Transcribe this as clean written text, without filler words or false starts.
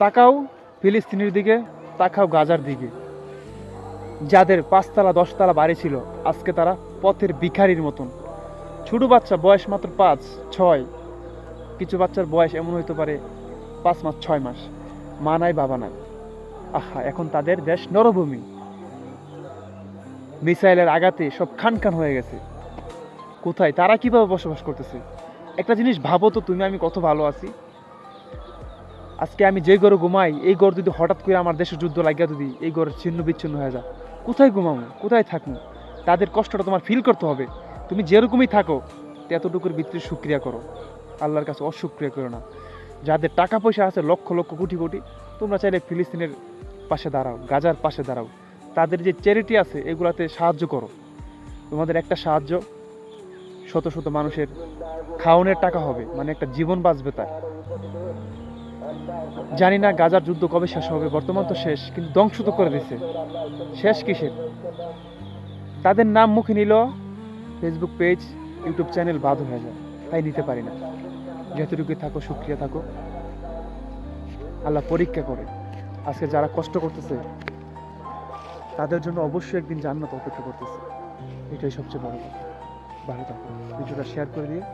তাকাও ফিলিস্তিনের দিকে, তাকাও গাজার দিকে। যাদের 5 তলা 10 তলা বাড়ি ছিল, আজকে তারা পথের ভিখারির মতন। ছোট বাচ্চা, বয়স মাত্র 5-6, কিছু বাচ্চার বয়স এমন হইতে পারে 5 মাস 6 মাস, মা নাই বাবা নাই। আহা, এখন তাদের দেশ নরভূমি, মিসাইলের আঘাতে সব খান খান হয়ে গেছে। কোথায় তারা কিভাবে বসবাস করতেছে? একটা জিনিস ভাবো তো তুমি, আমি কত ভালো আছি। আজকে আমি যে ঘরে ঘুমাই, এই ঘর যদি হঠাৎ করে আমার দেশের যুদ্ধ লাগিয়া যদি এই ঘর ছিন্ন বিচ্ছিন্ন হয়ে যায়, কোথায় ঘুমাবো, কোথায় থাকবো? তাদের কষ্টটা তোমার ফিল করতে হবে। তুমি যেরকমই থাকো, এতটুকুর ভিতরে শুক্রিয়া করো, আল্লাহর কাছে অশুক্রিয়া করো না। যাদের টাকা পয়সা আছে লক্ষ লক্ষ কোটি কোটি, তোমরা চাইলে ফিলিস্তিনের পাশে দাঁড়াও, গাজার পাশে দাঁড়াও। তাদের যে চ্যারিটি আছে এগুলাতে সাহায্য করো। তোমাদের একটা সাহায্য শত শত মানুষের খাওয়ানোর টাকা হবে, মানে একটা জীবন বাঁচবে তার। জানি না গাজার যুদ্ধ কবে শেষ হবে, বর্তমান তো শেষ, কিন্তু ধ্বংস তো করে দিছে। শেষ কিসের? তাদের নাম মুখে নিল, ফেসবুক পেজ, ইউটিউব চ্যানেল বাদ হয়ে যায়, তাই নিতে পারি না। যতটুকু থাকো সুক্রিয়া থাকো, আল্লাহ পরীক্ষা করে। আজকে যারা কষ্ট করতেছে তাদের জন্য অবশ্যই একদিন জান্নাত অপেক্ষা করতেছে, এটাই সবচেয়ে বড় কথা। ভালো থাকো, ভিডিওটা শেয়ার করে দিয়ে।